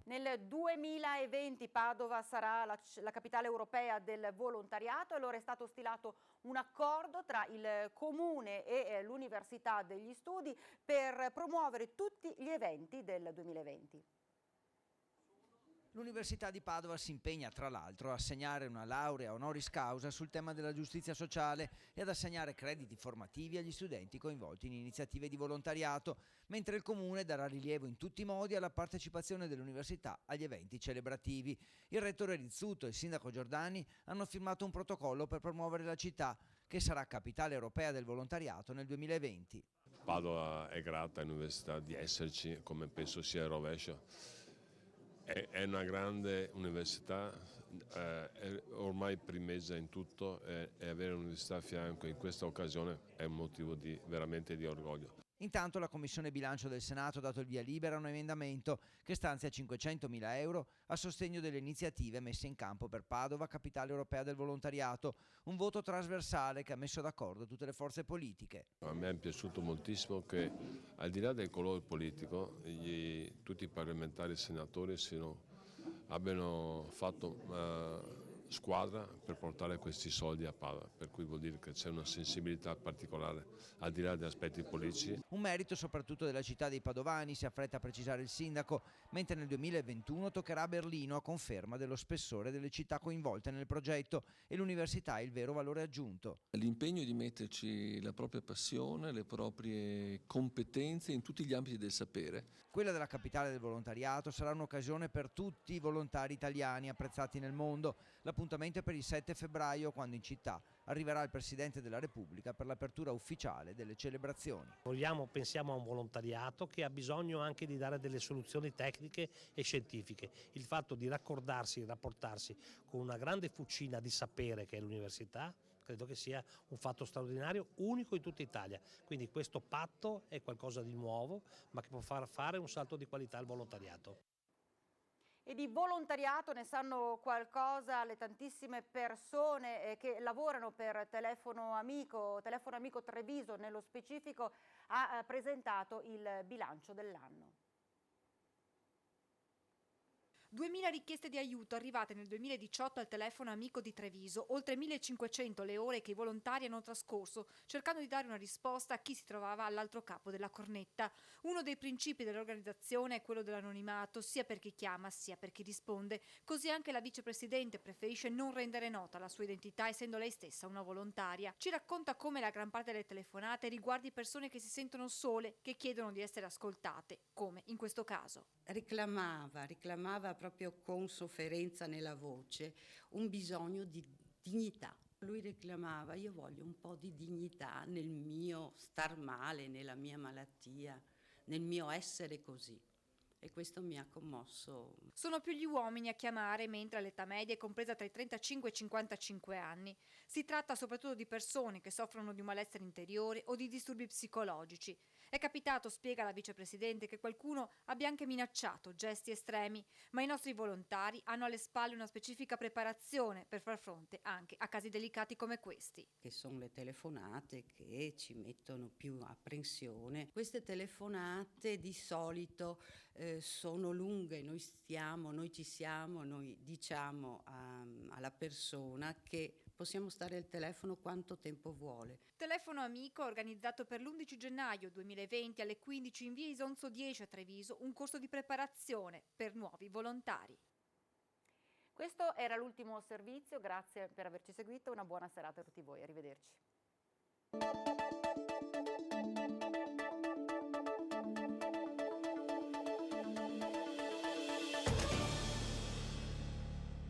Nel 2020 Padova sarà la capitale europea del volontariato e allora è stato stilato un accordo tra il Comune e l'Università degli Studi per promuovere tutti gli eventi del 2020. L'Università di Padova si impegna tra l'altro a assegnare una laurea honoris causa sul tema della giustizia sociale e ad assegnare crediti formativi agli studenti coinvolti in iniziative di volontariato, mentre il Comune darà rilievo in tutti i modi alla partecipazione dell'Università agli eventi celebrativi. Il rettore Rizzuto e il sindaco Giordani hanno firmato un protocollo per promuovere la città, che sarà capitale europea del volontariato nel 2020. Padova è grata all'Università di esserci, come penso sia il rovescio. È una grande università, ormai primeggia in tutto e avere un'università a fianco in questa occasione è un motivo veramente di orgoglio. Intanto la Commissione Bilancio del Senato ha dato il via libera a un emendamento che stanzia 500.000 euro a sostegno delle iniziative messe in campo per Padova, capitale europea del volontariato, un voto trasversale che ha messo d'accordo tutte le forze politiche. A me è piaciuto moltissimo che al di là del colore politico tutti i parlamentari e senatori abbiano fatto squadra per portare questi soldi a Padova, per cui vuol dire che c'è una sensibilità particolare al di là degli aspetti politici. Un merito soprattutto della città dei padovani, si affretta a precisare il sindaco, mentre nel 2021 toccherà a Berlino a conferma dello spessore delle città coinvolte nel progetto e l'università è il vero valore aggiunto. L'impegno di metterci la propria passione, le proprie competenze in tutti gli ambiti del sapere. Quella della capitale del volontariato sarà un'occasione per tutti i volontari italiani apprezzati nel mondo. L'appuntamento è per il 7 febbraio, quando in città arriverà il Presidente della Repubblica per l'apertura ufficiale delle celebrazioni. Pensiamo a un volontariato che ha bisogno anche di dare delle soluzioni tecniche e scientifiche. Il fatto di raccordarsi, rapportarsi con una grande fucina di sapere che è l'università, credo che sia un fatto straordinario, unico in tutta Italia. Quindi questo patto è qualcosa di nuovo, ma che può far fare un salto di qualità al volontariato. E di volontariato ne sanno qualcosa le tantissime persone che lavorano per Telefono Amico. Telefono Amico Treviso nello specifico ha presentato il bilancio dell'anno. 2000 richieste di aiuto arrivate nel 2018 al Telefono Amico di Treviso, oltre 1500 le ore che i volontari hanno trascorso cercando di dare una risposta a chi si trovava all'altro capo della cornetta. Uno dei principi dell'organizzazione è quello dell'anonimato, sia per chi chiama sia per chi risponde. Così anche la vicepresidente preferisce non rendere nota la sua identità, essendo lei stessa una volontaria. Ci racconta come la gran parte delle telefonate riguardi persone che si sentono sole, che chiedono di essere ascoltate, come in questo caso. Reclamava proprio con sofferenza nella voce un bisogno di dignità. Lui reclamava: io voglio un po' di dignità nel mio star male, nella mia malattia, nel mio essere così. E questo mi ha commosso. Sono più gli uomini a chiamare, mentre l'età media è compresa tra i 35 e i 55 anni. Si tratta soprattutto di persone che soffrono di un malessere interiore o di disturbi psicologici. È capitato, spiega la vicepresidente, che qualcuno abbia anche minacciato gesti estremi, ma i nostri volontari hanno alle spalle una specifica preparazione per far fronte anche a casi delicati come questi. Che sono le telefonate che ci mettono più apprensione. Queste telefonate di solito sono lunghe, noi ci siamo, noi diciamo alla persona che possiamo stare al telefono quanto tempo vuole. Telefono Amico ha organizzato per l'11 gennaio 2020 alle 15 in via Isonzo 10 a Treviso un corso di preparazione per nuovi volontari. Questo era l'ultimo servizio, grazie per averci seguito, una buona serata a tutti voi, arrivederci.